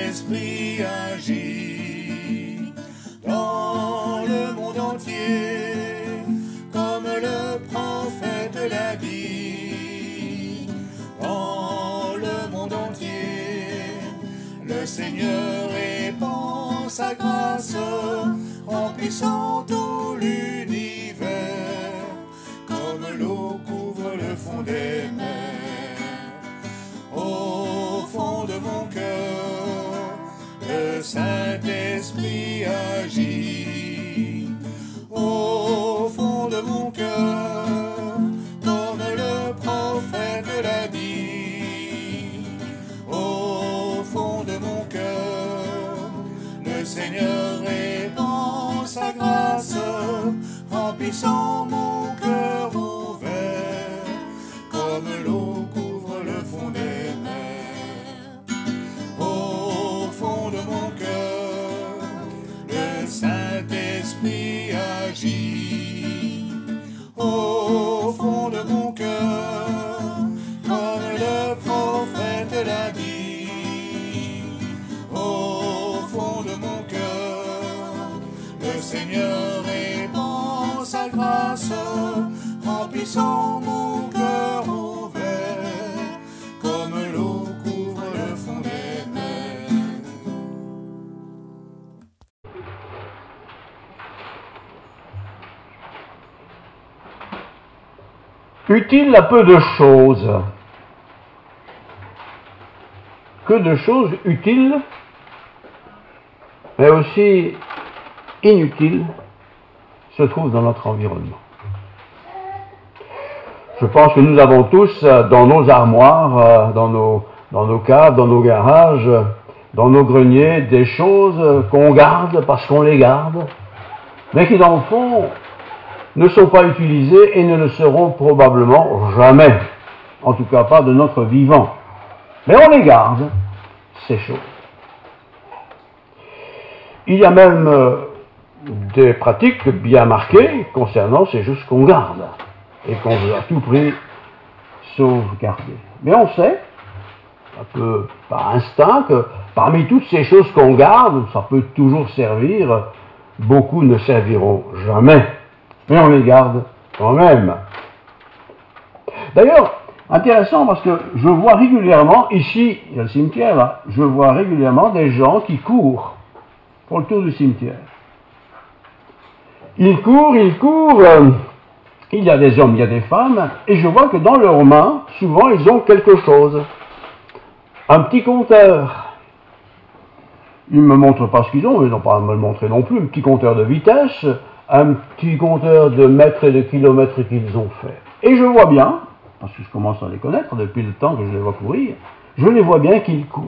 Saint-Esprit agit dans le monde entier, comme le prophète l'a dit. Dans le monde entier, le Seigneur répand sa grâce, remplissant tout l'univers, comme l'eau couvre le fond des mers. Au fond de mon cœur, le Saint-Esprit agit. Au fond de mon cœur, comme le prophète l'a dit. Au fond de mon cœur, le Seigneur répand sa grâce, remplissant mon cœur ouvert, comme l'eau couvre le fond des mers. Au fond de mon cœur, le Saint-Esprit agit. Au fond de mon cœur, comme le prophète l'a dit. Au fond de mon cœur, le Seigneur répand sa grâce, remplissant mon cœur ouvert, comme l'eau couvre le fond des mers. Utile à peu de choses. Que de choses utiles, mais aussi inutiles, se trouvent dans notre environnement. Je pense que nous avons tous dans nos armoires, dans nos caves, dans nos garages, dans nos greniers, des choses qu'on garde parce qu'on les garde, mais qui dans le fond ne sont pas utilisées et ne le seront probablement jamais, en tout cas pas de notre vivant. Mais on les garde, ces choses. Il y a même des pratiques bien marquées concernant ces choses qu'on garde et qu'on veut à tout prix sauvegarder. Mais on sait, un peu par instinct, que parmi toutes ces choses qu'on garde, ça peut toujours servir, beaucoup ne serviront jamais, mais on les garde quand même. D'ailleurs, intéressant parce que je vois régulièrement, ici, il y a le cimetière là, je vois régulièrement des gens qui courent pour le tour du cimetière. Ils courent, il y a des hommes, il y a des femmes, et je vois que dans leurs mains, souvent, ils ont quelque chose. Un petit compteur. Ils ne me montrent pas ce qu'ils ont, ils n'ont pas à me le montrer non plus. Un petit compteur de vitesse, un petit compteur de mètres et de kilomètres qu'ils ont fait. Et je vois bien, parce que je commence à les connaître depuis le temps que je les vois courir, je les vois bien qu'ils courent.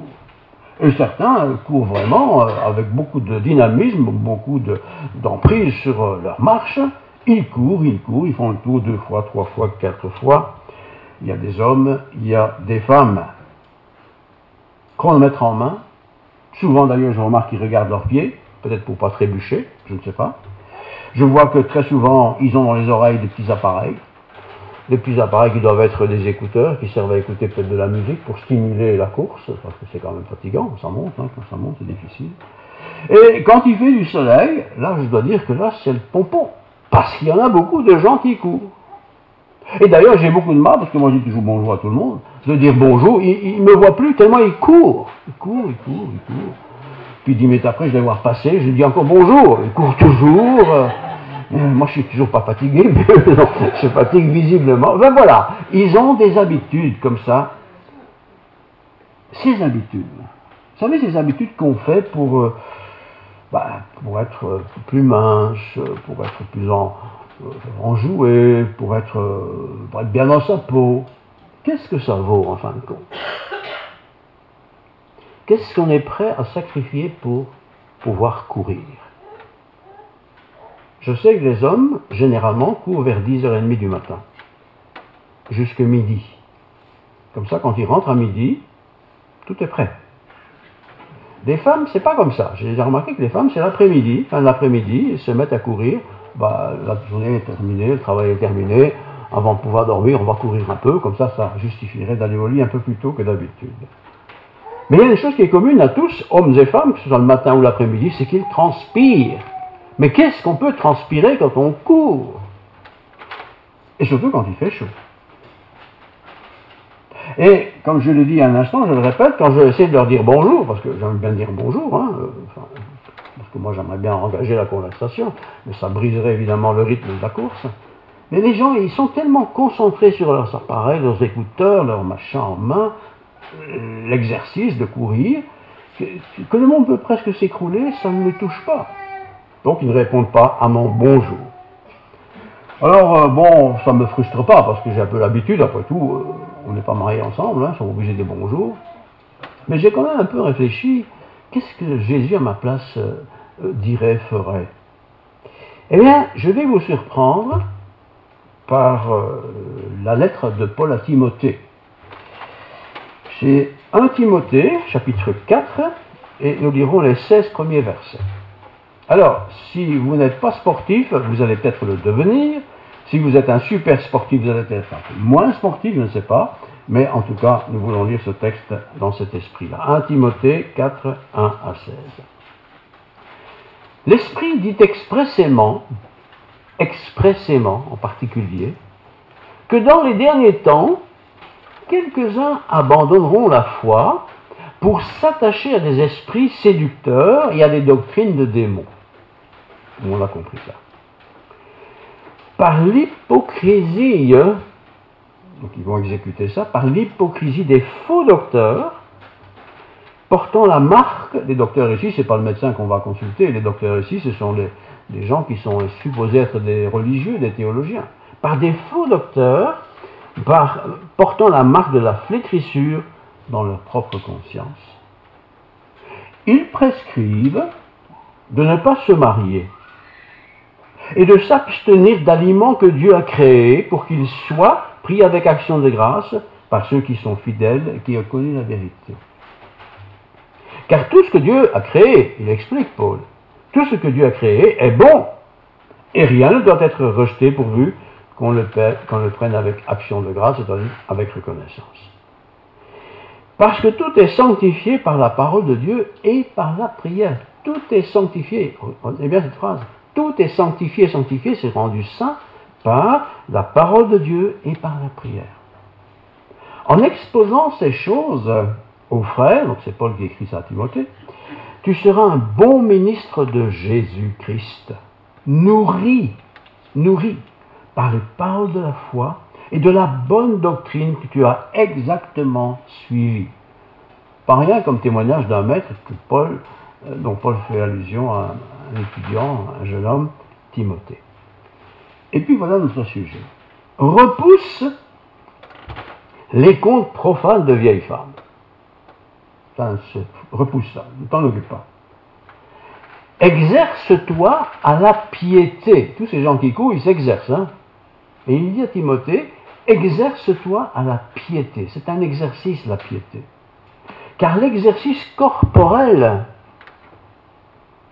Et certains courent vraiment avec beaucoup de dynamisme, beaucoup d'emprise sur leur marche. Ils courent, ils font le tour 2 fois, 3 fois, 4 fois. Il y a des hommes, il y a des femmes. Chronomètre en main. Souvent d'ailleurs, je remarque qu'ils regardent leurs pieds, peut-être pour ne pas trébucher, je ne sais pas. Je vois que très souvent, ils ont dans les oreilles des petits appareils. Des petits appareils qui doivent être des écouteurs, qui servent à écouter peut-être de la musique pour stimuler la course, parce que c'est quand même fatigant, ça monte, quand ça monte, c'est difficile. Et quand il fait du soleil, là, je dois dire que là, c'est le pompon. Parce qu'il y en a beaucoup de gens qui courent. Et d'ailleurs, j'ai beaucoup de mal, parce que moi, je dis toujours bonjour à tout le monde, de dire bonjour, ils ne me voient plus tellement ils courent. Ils courent. Puis 10 minutes après, je les vois passer, je dis encore bonjour. Ils courent toujours. Moi, je suis toujours pas fatigué, mais je fatigue visiblement. Ben voilà, ils ont des habitudes comme ça. Ces habitudes, vous savez, ces habitudes qu'on fait pour être plus mince, pour être plus enjoué, pour être bien dans sa peau. Qu'est-ce que ça vaut en fin de compte? Qu'est-ce qu'on est prêt à sacrifier pour pouvoir courir? Je sais que les hommes, généralement, courent vers 10h30 du matin, jusque midi. Comme ça, quand ils rentrent à midi, tout est prêt. Les femmes, c'est pas comme ça. J'ai déjà remarqué que les femmes, c'est l'après-midi, fin de l'après-midi, elles se mettent à courir. La journée est terminée, le travail est terminé. Avant de pouvoir dormir, on va courir un peu. Comme ça, ça justifierait d'aller au lit un peu plus tôt que d'habitude. Mais il y a une chose qui est commune à tous, hommes et femmes, que ce soit le matin ou l'après-midi, c'est qu'ils transpirent. Mais qu'est-ce qu'on peut transpirer quand on court? Et surtout quand il fait chaud. Et comme je l'ai dit à un instant, je le répète, quand je essaie de leur dire bonjour, parce que j'aime bien dire bonjour, hein, parce que moi j'aimerais bien engager la conversation, mais ça briserait évidemment le rythme de la course. Mais les gens, ils sont tellement concentrés sur leurs appareils, leurs écouteurs, leurs machins en main, l'exercice de courir, que le monde peut presque s'écrouler, ça ne les touche pas. Donc ils ne répondent pas à mon bonjour. Alors bon, ça ne me frustre pas, parce que j'ai un peu l'habitude, après tout, on n'est pas mariés ensemble, hein, ils sont obligés de bonjour. Mais j'ai quand même un peu réfléchi, qu'est-ce que Jésus à ma place dirait, ferait? Eh bien, je vais vous surprendre par la lettre de Paul à Timothée. C'est 1 Timothée, chapitre 4, et nous lirons les 16 premiers versets. Alors, si vous n'êtes pas sportif, vous allez peut-être le devenir. Si vous êtes un super sportif, vous allez être un peu moins sportif, je ne sais pas. Mais en tout cas, nous voulons lire ce texte dans cet esprit-là. 1 Timothée 4, 1 à 16. L'Esprit dit expressément en particulier, que dans les derniers temps, quelques-uns abandonneront la foi pour s'attacher à des esprits séducteurs et à des doctrines de démons. On a compris ça. Par l'hypocrisie, donc ils vont exécuter ça, par l'hypocrisie des faux docteurs, portant la marque des docteurs ici, c'est pas le médecin qu'on va consulter, les docteurs ici, ce sont des gens qui sont supposés être des religieux, des théologiens. Par des faux docteurs, portant la marque de la flétrissure dans leur propre conscience. Ils prescrivent de ne pas se marier et de s'abstenir d'aliments que Dieu a créés pour qu'ils soient pris avec action de grâce par ceux qui sont fidèles et qui ont connu la vérité. Car tout ce que Dieu a créé, il explique Paul, tout ce que Dieu a créé est bon et rien ne doit être rejeté pourvu qu'on le prenne avec action de grâce, c'est-à-dire avec reconnaissance. Parce que tout est sanctifié par la parole de Dieu et par la prière. Tout est sanctifié. Retenez bien cette phrase. Tout est sanctifié, c'est rendu saint par la parole de Dieu et par la prière. En exposant ces choses aux frères, donc c'est Paul qui écrit ça à Timothée, tu seras un bon ministre de Jésus-Christ, nourri par les paroles de la foi et de la bonne doctrine que tu as exactement suivie. Pas rien comme témoignage d'un maître dont Paul fait allusion à un étudiant, un jeune homme, Timothée. Et puis voilà notre sujet. Repousse les contes profanes de vieilles femmes. Repousse ça, ne t'en occupe pas. Exerce-toi à la piété. Tous ces gens qui courent, ils s'exercent. Hein? Et il dit à Timothée, exerce-toi à la piété. C'est un exercice, la piété. Car l'exercice corporel,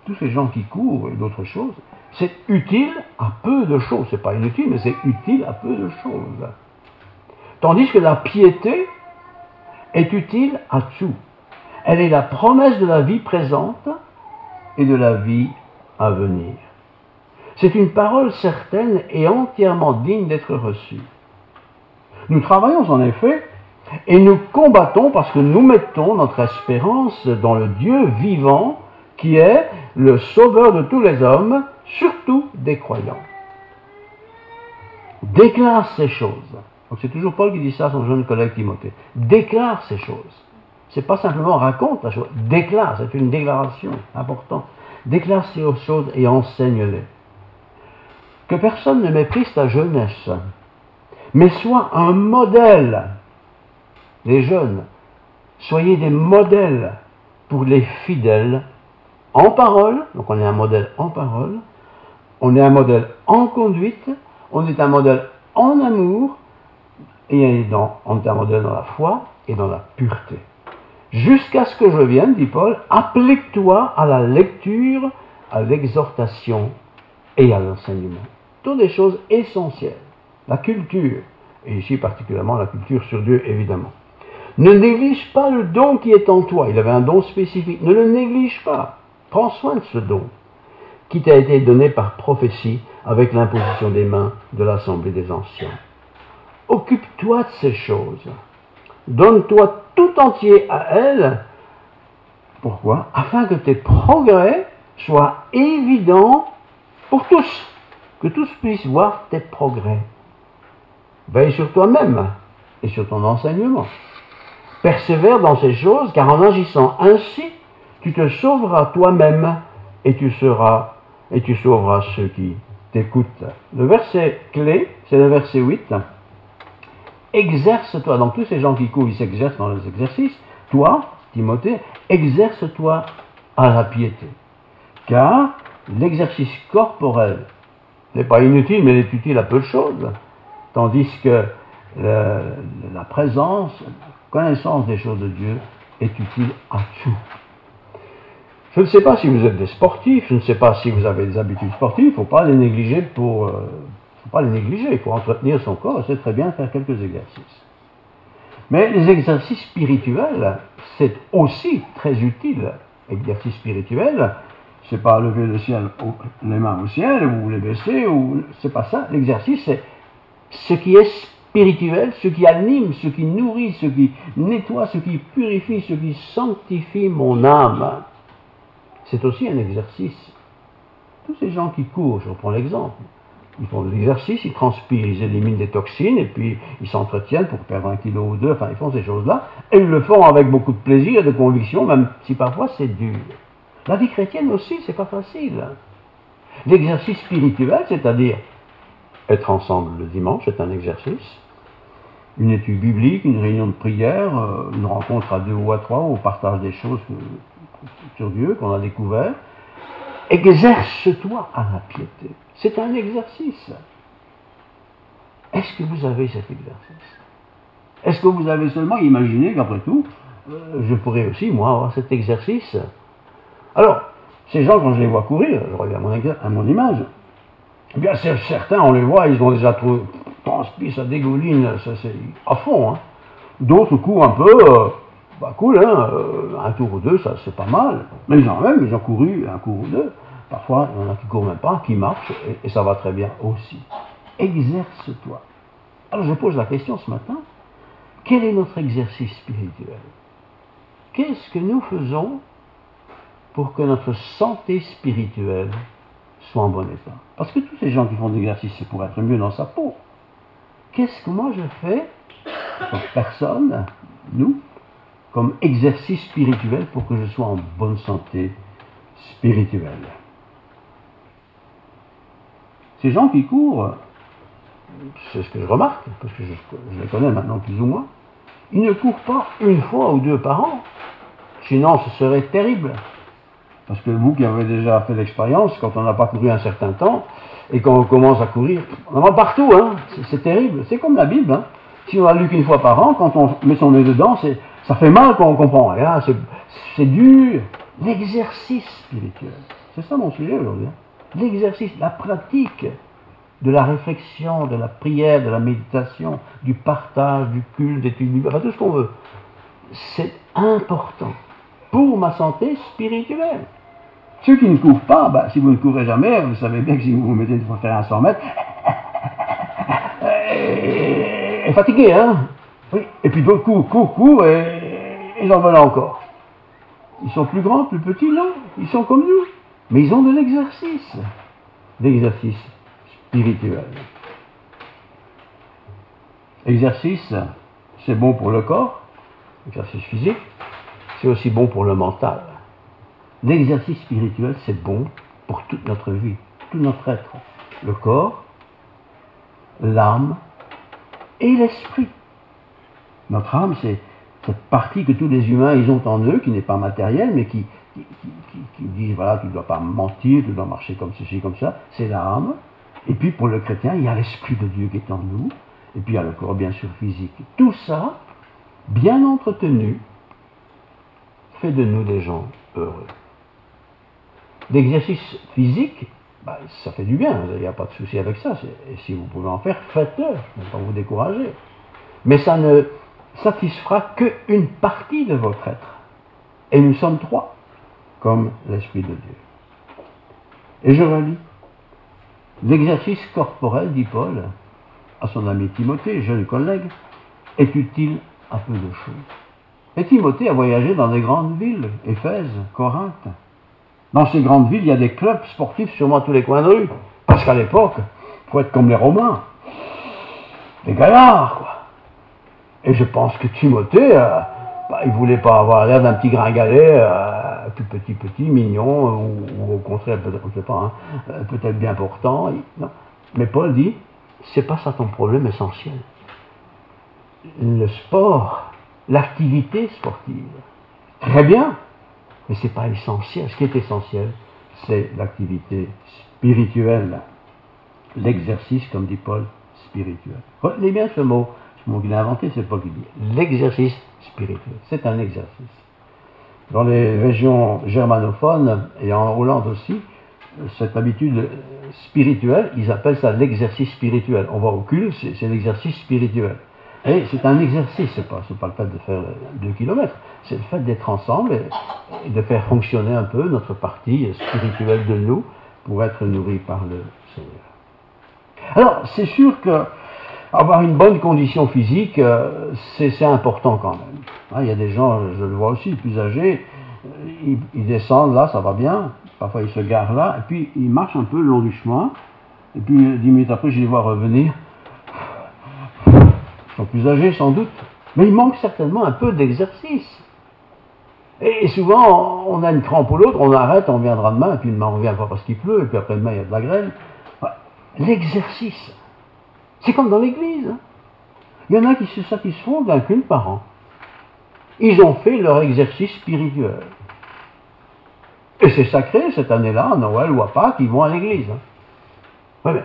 tous ces gens qui courent et d'autres choses, c'est utile à peu de choses. C'est pas inutile, mais c'est utile à peu de choses. Tandis que la piété est utile à tout. Elle est la promesse de la vie présente et de la vie à venir. C'est une parole certaine et entièrement digne d'être reçue. Nous travaillons en effet et nous combattons parce que nous mettons notre espérance dans le Dieu vivant qui est le sauveur de tous les hommes, surtout des croyants. Déclare ces choses. Donc c'est toujours Paul qui dit ça à son jeune collègue Timothée. Déclare ces choses. C'est pas simplement raconte la chose, déclare, c'est une déclaration importante. Déclare ces choses et enseigne-les. Que personne ne méprise ta jeunesse, mais sois un modèle. Les jeunes, soyez des modèles pour les fidèles en parole, donc on est un modèle en parole, on est un modèle en conduite, on est un modèle en amour, et on est un modèle dans la foi et dans la pureté. Jusqu'à ce que je vienne, dit Paul, applique-toi à la lecture, à l'exhortation et à l'enseignement. Toutes des choses essentielles. La culture, et ici particulièrement la culture sur Dieu, évidemment. Ne néglige pas le don qui est en toi. Il avait un don spécifique. Ne le néglige pas. Prends soin de ce don qui t'a été donné par prophétie avec l'imposition des mains de l'Assemblée des Anciens. Occupe-toi de ces choses. Donne-toi tout entier à elles. Pourquoi? Afin que tes progrès soient évidents pour tous. Que tous puissent voir tes progrès. Veille sur toi-même et sur ton enseignement. Persévère dans ces choses, car en agissant ainsi, tu te sauveras toi-même et tu sauveras ceux qui t'écoutent. Le verset clé, c'est le verset 8. Exerce-toi. Donc tous ces gens qui courent, ils s'exercent dans les exercices. Toi, Timothée, exerce-toi à la piété. Car l'exercice corporel n'est pas inutile, mais il est utile à peu de choses. Tandis que la présence, la connaissance des choses de Dieu est utile à tout. Je ne sais pas si vous êtes des sportifs, je ne sais pas si vous avez des habitudes sportives, il ne faut pas les négliger il faut entretenir son corps, et c'est très bien de faire quelques exercices. Mais les exercices spirituels, c'est aussi très utile. Exercice spirituel, c'est pas lever les mains au ciel, ou les baisser, c'est pas ça. L'exercice, c'est ce qui est spirituel, ce qui anime, ce qui nourrit, ce qui nettoie, ce qui purifie, ce qui sanctifie mon âme. C'est aussi un exercice. Tous ces gens qui courent, je reprends l'exemple, ils font de l'exercice, ils transpirent, ils éliminent des toxines, et puis ils s'entretiennent pour perdre 1 kilo ou 2, enfin ils font ces choses-là, et ils le font avec beaucoup de plaisir et de conviction, même si parfois c'est dur. La vie chrétienne aussi, c'est pas facile. L'exercice spirituel, c'est-à-dire être ensemble le dimanche, c'est un exercice. Une étude biblique, une réunion de prière, une rencontre à 2 ou à 3, où on partage des choses sur Dieu qu'on a découvert. Exerce-toi à la piété. C'est un exercice. Est-ce que vous avez cet exercice? Est-ce que vous avez seulement imaginé qu'après tout, je pourrais aussi, moi, avoir cet exercice? Alors, ces gens, quand je les vois courir, je reviens à mon image, eh bien, certains, on les voit, ils ont déjà transpiré, ça dégouline, ça c'est à fond. Hein. D'autres courent un peu, cool, hein, un tour ou deux, ça c'est pas mal. Mais ils ont couru un cours ou deux. Parfois, il y en a qui ne courent même pas, qui marchent, et ça va très bien aussi. Exerce-toi. Alors je pose la question ce matin, quel est notre exercice spirituel? Qu'est-ce que nous faisons pour que notre santé spirituelle soit en bon état? Parce que tous ces gens qui font de l'exercice, c'est pour être mieux dans sa peau. Qu'est-ce que moi je fais, comme personne, nous, comme exercice spirituel pour que je sois en bonne santé spirituelle? Ces gens qui courent, c'est ce que je remarque, parce que je les connais maintenant plus ou moins, ils ne courent pas une fois ou 2 par an. Sinon, ce serait terrible. Parce que vous qui avez déjà fait l'expérience, quand on n'a pas couru un certain temps, et quand on commence à courir, on en va partout, hein, c'est terrible. C'est comme la Bible. Hein. Si on la lu qu'une fois par an, quand on met son nez dedans, ça fait mal quand on comprend rien, c'est dur. L'exercice spirituel, c'est ça mon sujet aujourd'hui. Hein. L'exercice, la pratique de la réflexion, de la prière, de la méditation, du partage, du culte, d'études bibliques, enfin tout ce qu'on veut. C'est important pour ma santé spirituelle. Ceux qui ne courent pas, si vous ne courez jamais, vous savez bien que si vous vous mettez pour faire un 100 mètres, est fatigué, hein? Oui. Et puis d'autres courent, et ils en veulent encore. Ils sont plus grands, plus petits, non? Ils sont comme nous. Mais ils ont de l'exercice spirituel. Exercice, c'est bon pour le corps, l'exercice physique, c'est aussi bon pour le mental. L'exercice spirituel, c'est bon pour toute notre vie, tout notre être. Le corps, l'âme et l'esprit. Notre âme, c'est cette partie que tous les humains, ils ont en eux, qui n'est pas matérielle, mais qui disent, voilà, tu ne dois pas mentir, tu dois marcher comme ceci, comme ça. C'est l'âme. Et puis pour le chrétien, il y a l'Esprit de Dieu qui est en nous. Et puis il y a le corps, bien sûr, physique. Tout ça, bien entretenu, fait de nous des gens heureux. L'exercice physique, ça fait du bien, il n'y a pas de souci avec ça. Et si vous pouvez en faire, faites-le, ne pas vous décourager. Mais ça ne satisfera qu'une partie de votre être. Et nous sommes trois, comme l'Esprit de Dieu. Et je relis. L'exercice corporel, dit Paul, à son ami Timothée, jeune collègue, est utile à peu de choses. Et Timothée a voyagé dans des grandes villes, Éphèse, Corinthe. Dans ces grandes villes, il y a des clubs sportifs sûrement à tous les coins de rue. Parce qu'à l'époque, il faut être comme les Romains. Des gaillards, quoi. Et je pense que Timothée, il ne voulait pas avoir l'air d'un petit gringalet, tout petit, mignon, ou au contraire, peut-être, on ne sait pas, hein, peut-être bien portant. Non. Mais Paul dit, c'est pas ça ton problème essentiel. Le sport, l'activité sportive, très bien, mais ce n'est pas essentiel. Ce qui est essentiel, c'est l'activité spirituelle. L'exercice, comme dit Paul, spirituel. Retenez bien ce mot qu'il a inventé, c'est Paul qui dit. L'exercice spirituel. C'est un exercice. Dans les régions germanophones et en Hollande aussi, cette habitude spirituelle, ils appellent ça l'exercice spirituel. On va au culte, c'est l'exercice spirituel. Et c'est un exercice, c'est pas le fait de faire 2 kilomètres, c'est le fait d'être ensemble et de faire fonctionner un peu notre partie spirituelle de nous pour être nourris par le Seigneur. Alors, c'est sûr que avoir une bonne condition physique, c'est important quand même. Il y a des gens, je le vois aussi, plus âgés, ils descendent là, ça va bien, parfois ils se garent là, et puis ils marchent un peu le long du chemin, et puis 10 minutes après, je les vois revenir. Ils sont plus âgés sans doute, mais il manque certainement un peu d'exercice. Et souvent, on a une crampe ou l'autre, on arrête, on viendra demain, et puis demain on ne vient pas parce qu'il pleut, et puis après demain il y a de la grêle. L'exercice, c'est comme dans l'église. Hein. Il y en a qui se satisfont d'un culte par an. Ils ont fait leur exercice spirituel. Et c'est sacré cette année-là, à Noël ou à Pâques, ils vont à l'église. Hein. Ouais, mais,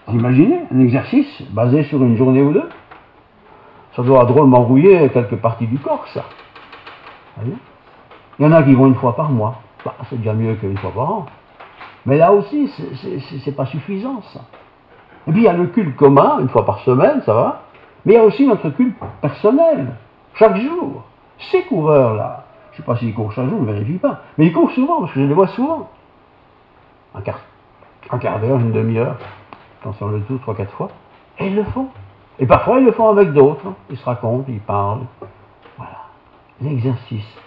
vous imaginez un exercice basé sur une journée ou deux? Ça doit drôlement rouiller quelques parties du corps, ça. Voyez, il y en a qui vont une fois par mois. Bah, c'est déjà mieux qu'une fois par an. Mais là aussi, c'est pas suffisant, ça. Et puis il y a le culte commun, une fois par semaine, ça va. Mais il y a aussi notre culte personnel, chaque jour. Ces coureurs-là, je ne sais pas s'ils courent chaque jour, je ne vérifie pas. Mais ils courent souvent, parce que je les vois souvent. Un quart d'heure, une demi-heure, attention le tout, 3-4 fois. Et ils le font. Et parfois ils le font avec d'autres. Hein. Ils se racontent, ils parlent. Voilà. L'exercice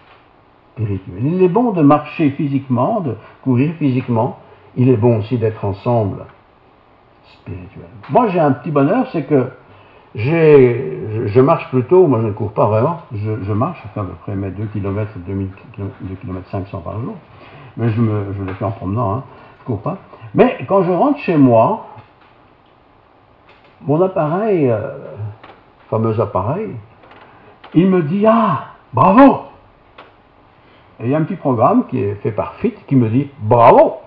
spirituel. Il est bon de marcher physiquement, de courir physiquement. Il est bon aussi d'être ensemble spirituellement. Moi j'ai un petit bonheur, c'est que je marche plutôt, moi je ne cours pas vraiment, je marche, je fais à peu près mes 2 km, 2 km 500 par jour, mais je le fais en promenant, hein, je ne cours pas. Mais quand je rentre chez moi, mon appareil, fameux appareil, il me dit « Ah, bravo !» Et il y a un petit programme qui est fait par Fit qui me dit « Bravo !»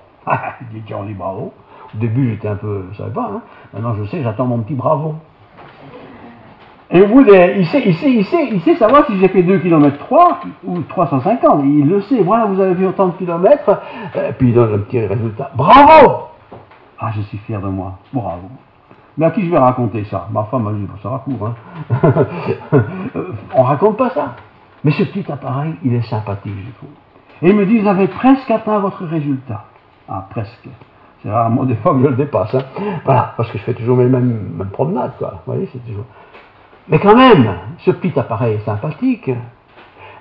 Il dit « Tiens, on dit bravo !» Au début, j'étais un peu, je ne savais pas, hein. Maintenant je sais, j'attends mon petit bravo. Et au bout il sait savoir si j'ai fait 2 km 3 ou 350. Il le sait. Voilà, vous avez fait autant de kilomètres. Puis il donne un petit résultat. Bravo! Ah, je suis fier de moi. Bravo. Mais à qui je vais raconter ça? Ma femme m'a dit, ça va court, hein. On raconte pas ça. Mais ce petit appareil, il est sympathique, je trouve. Et il me dit, vous avez presque atteint votre résultat. Ah, presque. C'est rarement des fois que je le dépasse. Hein. Voilà, parce que je fais toujours mes mêmes promenades, quoi. Vous voyez, c'est toujours... Mais quand même, ce petit appareil est sympathique.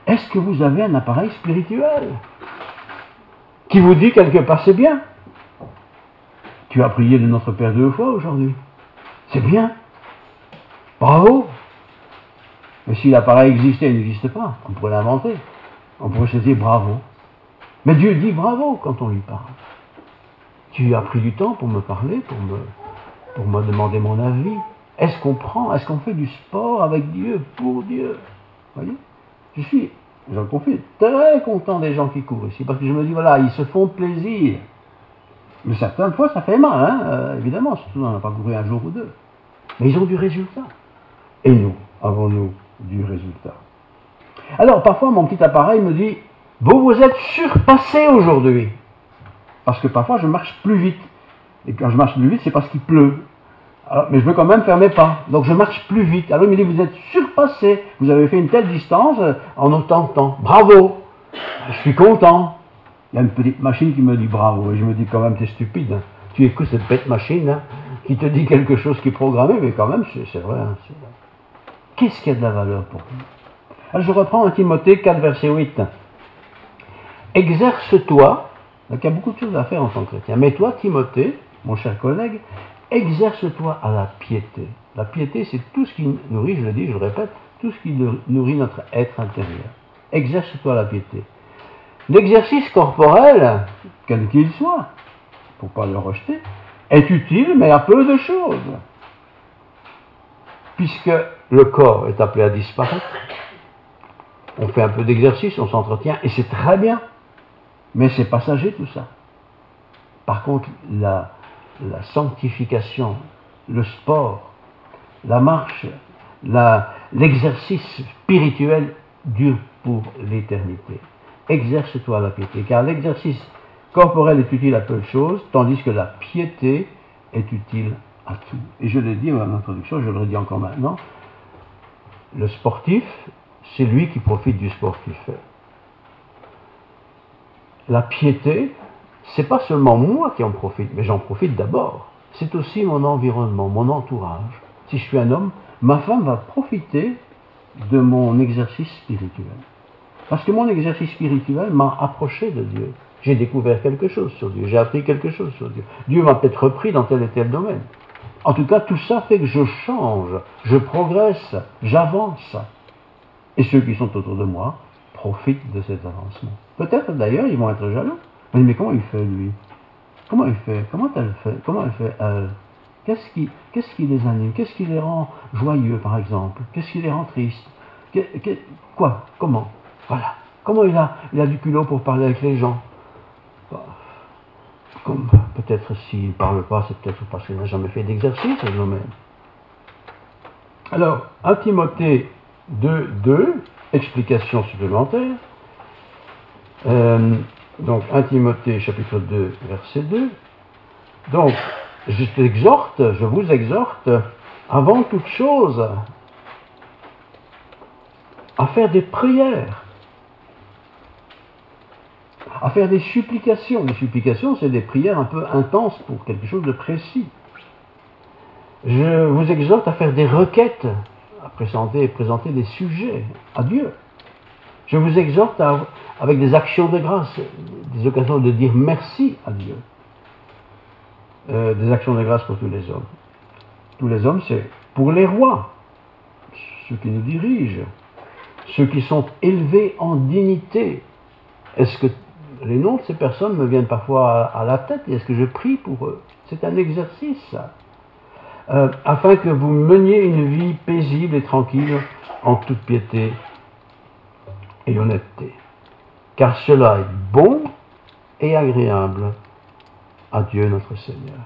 Est-ce que vous avez un appareil spirituel qui vous dit quelque part c'est bien? Tu as prié de notre Père 2 fois aujourd'hui. C'est bien. Bravo. Mais si l'appareil existait, il n'existe pas. On pourrait l'inventer. On pourrait se dire bravo. Mais Dieu dit bravo quand on lui parle. Tu as pris du temps pour me parler, pour me demander mon avis. Est-ce qu'on fait du sport avec Dieu, pour Dieu? Vous voyez? Je le confie, très content des gens qui courent ici, parce que je me dis, voilà, ils se font plaisir. Mais certaines fois, ça fait mal, hein, évidemment, surtout on n'a pas couru un jour ou deux. Mais ils ont du résultat. Et nous, avons-nous du résultat? Alors, parfois, mon petit appareil me dit, vous êtes surpassé aujourd'hui. Parce que parfois, je marche plus vite. Et quand je marche plus vite, c'est parce qu'il pleut. Alors, mais je veux quand même faire mes pas. Donc je marche plus vite. Alors il me dit, vous êtes surpassé. Vous avez fait une telle distance en autant de temps. Bravo. Je suis content. Il y a une petite machine qui me dit bravo. Et je me dis quand même, t'es stupide. Hein. Tu écoutes cette bête machine hein, qui te dit quelque chose qui est programmé. Mais quand même, c'est vrai. Hein, qu'est-ce qui a de la valeur pour nous? Alors je reprends 1 Timothée 4, verset 8. Exerce-toi. Donc il y a beaucoup de choses à faire en tant que chrétien. Mais toi, Timothée, mon cher collègue, exerce-toi à la piété. La piété, c'est tout ce qui nourrit, je le dis, je le répète, tout ce qui nourrit notre être intérieur. Exerce-toi à la piété. L'exercice corporel, quel qu'il soit, il ne faut pas le rejeter, est utile, mais à peu de choses. Puisque le corps est appelé à disparaître, on fait un peu d'exercice, on s'entretient, et c'est très bien. Mais c'est passager tout ça. Par contre, la sanctification, le sport, la marche, l'exercice spirituel dure pour l'éternité. Exerce-toi à la piété, car l'exercice corporel est utile à peu de choses, tandis que la piété est utile à tout. Et je l'ai dit en introduction, je le redis encore maintenant, le sportif, c'est lui qui profite du sport qu'il fait. La piété, c'est pas seulement moi qui en profite, mais j'en profite d'abord. C'est aussi mon environnement, mon entourage. Si je suis un homme, ma femme va profiter de mon exercice spirituel. Parce que mon exercice spirituel m'a approché de Dieu. J'ai découvert quelque chose sur Dieu, j'ai appris quelque chose sur Dieu. Dieu m'a peut-être repris dans tel et tel domaine. En tout cas, tout ça fait que je change, je progresse, j'avance. Et ceux qui sont autour de moi profitent de cet avancement. Peut-être d'ailleurs, ils vont être jaloux. Mais comment il fait, lui? Comment il fait? Comment elle fait? Comment elle fait, elle? Qu'est-ce qui les anime? Qu'est-ce qui les rend joyeux, par exemple? Qu'est-ce qui les rend tristes? Quoi? Comment? Voilà. Comment il a du culot pour parler avec les gens? Comme peut-être s'il ne parle pas, c'est peut-être parce qu'il n'a jamais fait d'exercice, ce domaine. Alors, 1 Timothée 2, explication supplémentaire. Donc, 1 Timothée chapitre 2, verset 2. Donc, je vous exhorte, avant toute chose, à faire des prières, à faire des supplications. Les supplications, c'est des prières un peu intenses pour quelque chose de précis. Je vous exhorte à faire des requêtes, à présenter des sujets à Dieu. Je vous exhorte avec des actions de grâce, des occasions de dire merci à Dieu. Des actions de grâce pour tous les hommes. Tous les hommes, c'est pour les rois, ceux qui nous dirigent, ceux qui sont élevés en dignité. Est-ce que les noms de ces personnes me viennent parfois à la tête et est-ce que je prie pour eux? C'est un exercice, ça. Afin que vous meniez une vie paisible et tranquille en toute piété et honnêteté. Car cela est bon et agréable à Dieu notre Seigneur.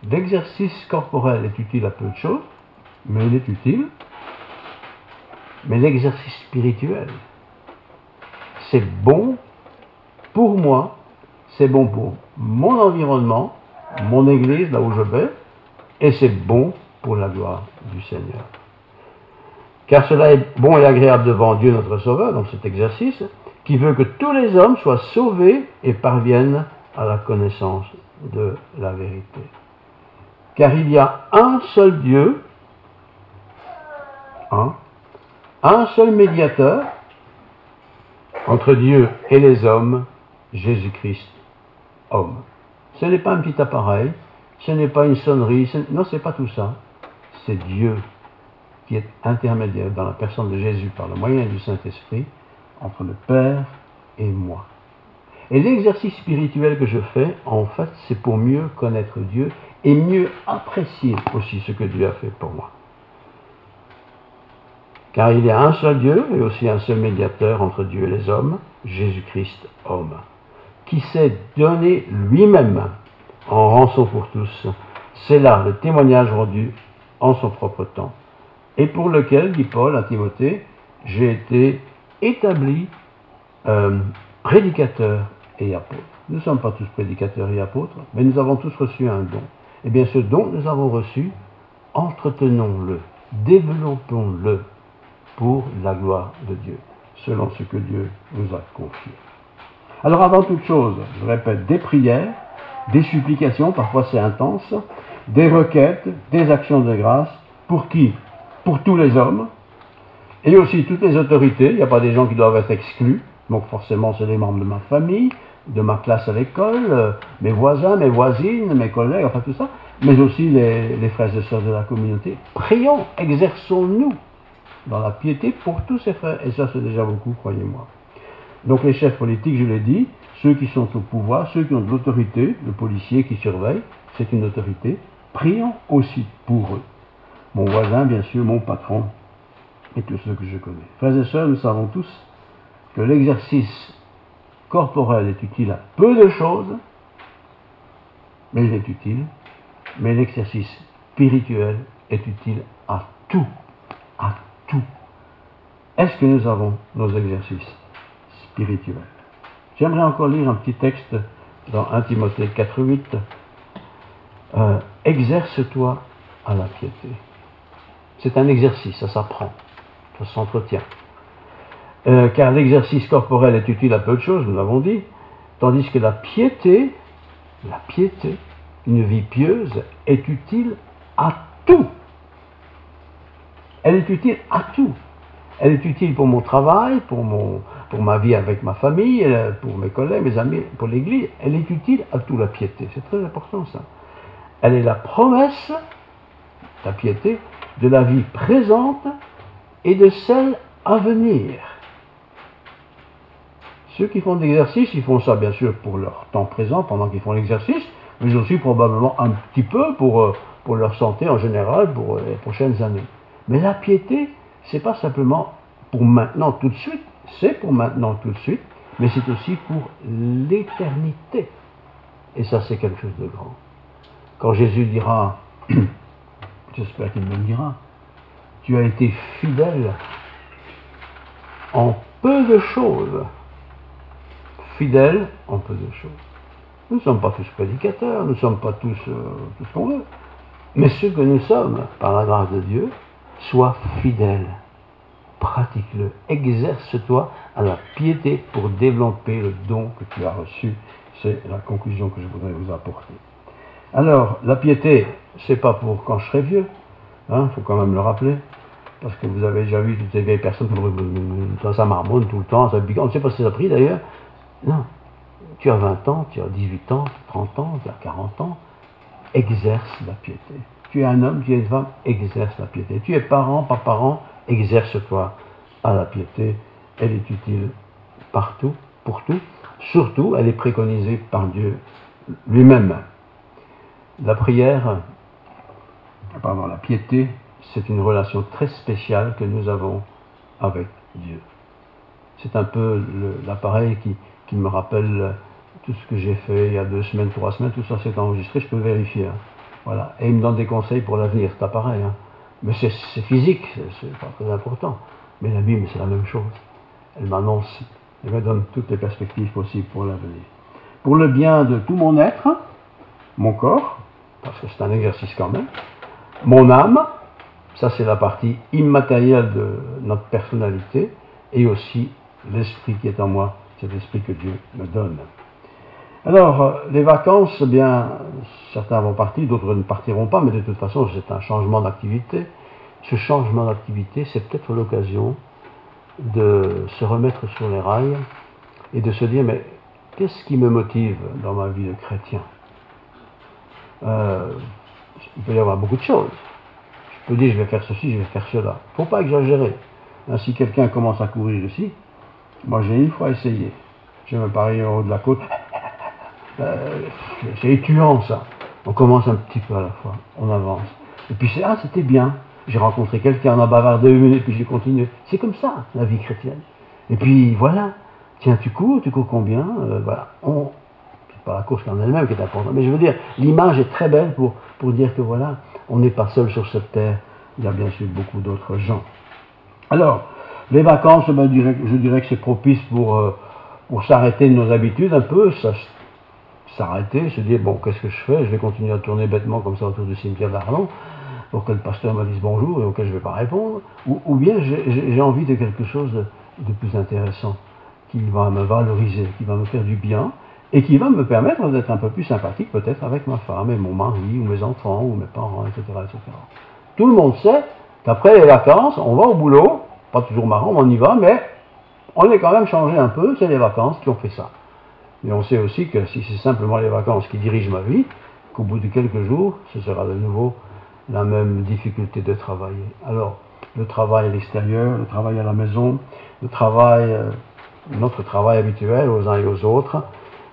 L'exercice corporel est utile à peu de choses, mais il est utile. Mais l'exercice spirituel, c'est bon pour moi, c'est bon pour mon environnement, mon église, là où je vais, et c'est bon pour la gloire du Seigneur. Car cela est bon et agréable devant Dieu notre Sauveur, donc cet exercice, qui veut que tous les hommes soient sauvés et parviennent à la connaissance de la vérité. Car il y a un seul Dieu, un seul médiateur entre Dieu et les hommes, Jésus-Christ, homme. Ce n'est pas un petit appareil, ce n'est pas une sonnerie, non, ce n'est pas tout ça. C'est Dieu qui est intermédiaire dans la personne de Jésus par le moyen du Saint-Esprit entre le Père et moi. Et l'exercice spirituel que je fais, en fait, c'est pour mieux connaître Dieu et mieux apprécier aussi ce que Dieu a fait pour moi. Car il y a un seul Dieu et aussi un seul médiateur entre Dieu et les hommes, Jésus-Christ, homme, qui s'est donné lui-même en rançon pour tous. C'est là le témoignage rendu en son propre temps. Et pour lequel, dit Paul à Timothée, j'ai été établi prédicateur et apôtre. Nous ne sommes pas tous prédicateurs et apôtres, mais nous avons tous reçu un don. Eh bien, ce don que nous avons reçu, entretenons-le, développons-le pour la gloire de Dieu, selon ce que Dieu nous a confié. Alors avant toute chose, je répète, des prières, des supplications, parfois c'est intense, des requêtes, des actions de grâce, pour qui? Pour tous les hommes, et aussi toutes les autorités. Il n'y a pas des gens qui doivent être exclus, donc forcément c'est les membres de ma famille, de ma classe à l'école, mes voisins, mes voisines, mes collègues, enfin tout ça, mais aussi les frères et sœurs de la communauté. Prions, exerçons-nous dans la piété pour tous ces frères, et ça c'est déjà beaucoup, croyez-moi. Donc les chefs politiques, je l'ai dit, ceux qui sont au pouvoir, ceux qui ont de l'autorité, le policier qui surveille, c'est une autorité, prions aussi pour eux. Mon voisin, bien sûr, mon patron, et tous ceux que je connais. Frères et sœurs, nous savons tous que l'exercice corporel est utile à peu de choses, mais il est utile, mais l'exercice spirituel est utile à tout, à tout. Est-ce que nous avons nos exercices spirituels? J'aimerais encore lire un petit texte dans 1 Timothée 4,8. Exerce-toi à la piété. C'est un exercice, ça s'apprend, ça s'entretient. Car l'exercice corporel est utile à peu de choses, nous l'avons dit, tandis que la piété, une vie pieuse, est utile à tout. Elle est utile à tout. Elle est utile pour mon travail, pour ma vie avec ma famille, pour mes collègues, mes amis, pour l'Église. Elle est utile à tout, la piété. C'est très important ça. Elle est la promesse, la piété, de la vie présente et de celle à venir. Ceux qui font de l'exercice, ils font ça bien sûr pour leur temps présent, pendant qu'ils font l'exercice, mais aussi probablement un petit peu pour leur santé en général, pour les prochaines années. Mais la piété, c'est pas simplement pour maintenant tout de suite, c'est pour maintenant tout de suite, mais c'est aussi pour l'éternité. Et ça, c'est quelque chose de grand. Quand Jésus dira, j'espère qu'il me le dira, tu as été fidèle en peu de choses. Fidèle en peu de choses. Nous ne sommes pas tous prédicateurs, nous ne sommes pas tous tout ce qu'on veut. Mais ce que nous sommes, par la grâce de Dieu, sois fidèle. Pratique-le. Exerce-toi à la piété pour développer le don que tu as reçu. C'est la conclusion que je voudrais vous apporter. Alors, la piété, c'est pas pour quand je serai vieux. Il faut quand même le rappeler. Parce que vous avez déjà vu toutes ces vieilles personnes qui ça marmonne tout le temps, ça pique. On ne sait pas si ça a pris d'ailleurs. Non. Tu as 20 ans, tu as 18 ans, 30 ans, tu as 40 ans. Exerce la piété. Tu es un homme, tu es une femme, exerce la piété. Tu es parent, pas parent, exerce-toi à la piété. Elle est utile partout, pour tout. Surtout, elle est préconisée par Dieu lui-même. La prière, la piété, c'est une relation très spéciale que nous avons avec Dieu. C'est un peu l'appareil qui me rappelle tout ce que j'ai fait il y a 2 semaines, 3 semaines, tout ça c'est enregistré, je peux vérifier. Voilà. Et il me donne des conseils pour l'avenir, cet appareil. Mais c'est physique, c'est pas très important. Mais la Bible, c'est la même chose. Elle m'annonce, elle me donne toutes les perspectives possibles pour l'avenir. Pour le bien de tout mon être, mon corps, parce que c'est un exercice quand même, mon âme, ça c'est la partie immatérielle de notre personnalité, et aussi l'esprit qui est en moi, cet esprit que Dieu me donne. Alors, les vacances, eh bien, certains vont partir, d'autres ne partiront pas, mais de toute façon, c'est un changement d'activité. Ce changement d'activité, c'est peut-être l'occasion de se remettre sur les rails et de se dire, mais qu'est-ce qui me motive dans ma vie de chrétien? Il peut y avoir beaucoup de choses. Je peux dire, je vais faire ceci, je vais faire cela. Il ne faut pas exagérer. Si quelqu'un commence à courir ici, moi j'ai une fois essayé. Je me parie en haut de la côte. C'est étuant ça. On commence un petit peu à la fois, on avance. Et puis c'était bien. J'ai rencontré quelqu'un, on a bavardé 1 minute, puis j'ai continué. C'est comme ça, la vie chrétienne. Et puis voilà. Tiens, tu cours combien? Voilà. C'est pas la course en elle-même qui est importante, mais je veux dire, l'image est très belle pour dire que voilà, on n'est pas seul sur cette terre. Il y a bien sûr beaucoup d'autres gens. Alors, les vacances, je dirais que c'est propice pour s'arrêter de nos habitudes un peu, s'arrêter, se dire, bon, qu'est-ce que je fais? Je vais continuer à tourner bêtement comme ça autour du cimetière d'Arlon. pour que le pasteur me dise bonjour et auquel je ne vais pas répondre, ou bien j'ai envie de quelque chose de plus intéressant, qui va me valoriser, qui va me faire du bien, et qui va me permettre d'être un peu plus sympathique peut-être avec ma femme et mon mari, ou mes enfants, ou mes parents, etc. etc. Tout le monde sait qu'après les vacances, on va au boulot, pas toujours marrant, mais on y va, mais on est quand même changé un peu, c'est les vacances qui ont fait ça. Mais on sait aussi que si c'est simplement les vacances qui dirigent ma vie, qu'au bout de quelques jours, ce sera de nouveau la même difficulté de travailler. Alors, le travail à l'extérieur, le travail à la maison, le travail, notre travail habituel aux uns et aux autres,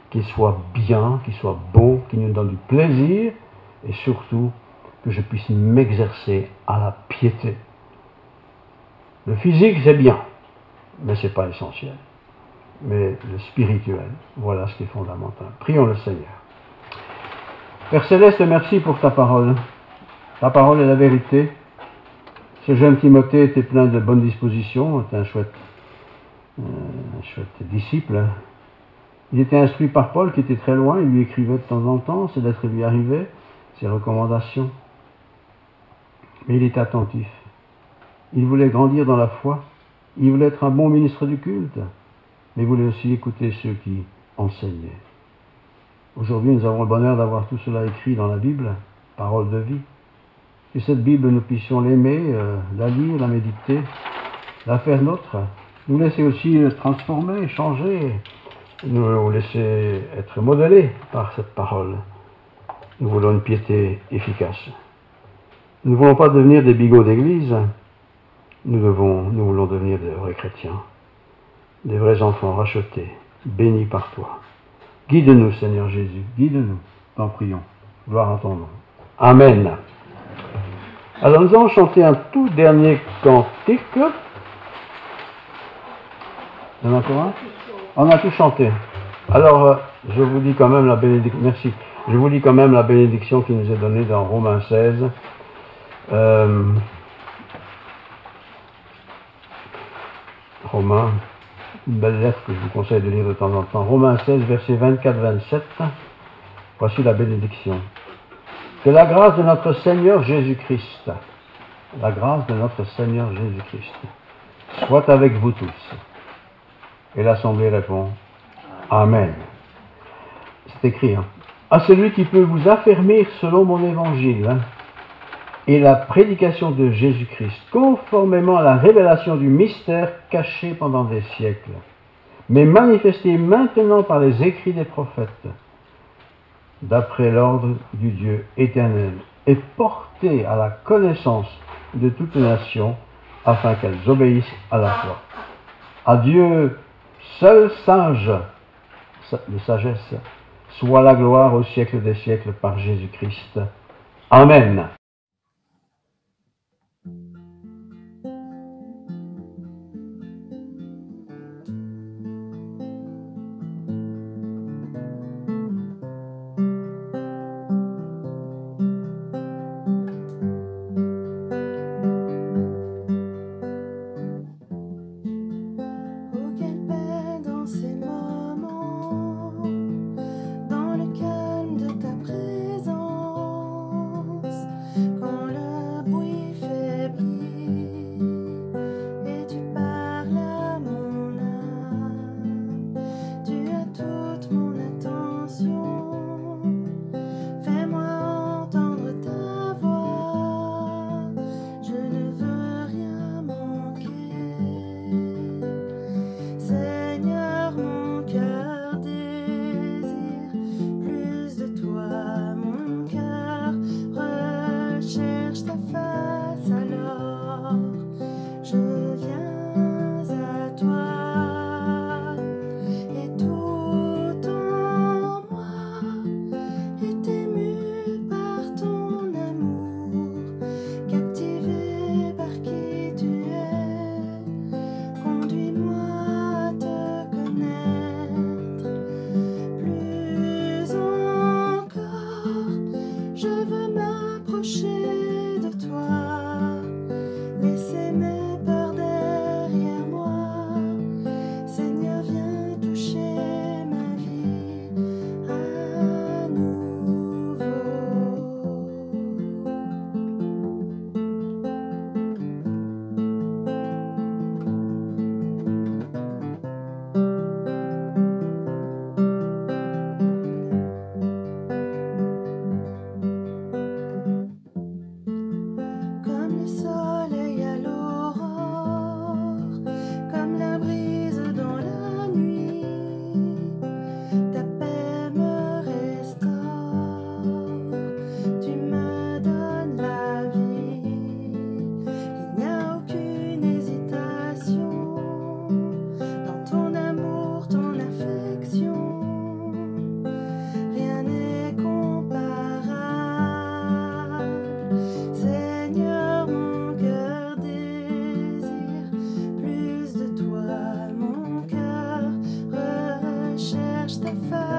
qu'il soit bien, qu'il soit beau, qu'il nous donne du plaisir, et surtout que je puisse m'exercer à la piété. Le physique, c'est bien, mais ce n'est pas essentiel. Mais le spirituel, voilà ce qui est fondamental. Prions le Seigneur. Père Céleste, merci pour ta parole. Ta parole est la vérité. Ce jeune Timothée était plein de bonnes dispositions, était un chouette disciple. Il était instruit par Paul qui était très loin, il lui écrivait de temps en temps, ses lettres lui arrivaient, ses recommandations. Mais il était attentif. Il voulait grandir dans la foi, il voulait être un bon ministre du culte, mais il voulait aussi écouter ceux qui enseignaient. Aujourd'hui, nous avons le bonheur d'avoir tout cela écrit dans la Bible, parole de vie. Que cette Bible, nous puissions l'aimer, la lire, la méditer, la faire nôtre, nous laisser aussi transformer, changer, nous laisser être modelés par cette parole. Nous voulons une piété efficace. Nous ne voulons pas devenir des bigots d'église, nous voulons devenir des vrais chrétiens, des vrais enfants rachetés, bénis par toi. Guide-nous, Seigneur Jésus, guide-nous, t'en prions. Gloire à ton nom. Amen. Alors nous allons chanter un tout dernier cantique. Il y en a encore un ? On a tout chanté. Alors, je vous lis quand même la bénédiction. Merci. Je vous lis quand même la bénédiction qui nous est donnée dans Romains 16. Romains, une belle lettre que je vous conseille de lire de temps en temps. Romains 16, versets 24-27. Voici la bénédiction. Que la grâce de notre Seigneur Jésus-Christ, la grâce de notre Seigneur Jésus-Christ, soit avec vous tous. Et l'Assemblée répond, Amen. C'est écrit, hein. À celui qui peut vous affermir selon mon évangile et la prédication de Jésus-Christ, conformément à la révélation du mystère caché pendant des siècles, mais manifesté maintenant par les écrits des prophètes, d'après l'ordre du Dieu éternel, et porté à la connaissance de toutes les nations, afin qu'elles obéissent à la foi. À Dieu, seul sage, de sagesse, soit la gloire au siècle des siècles par Jésus-Christ. Amen. de faire.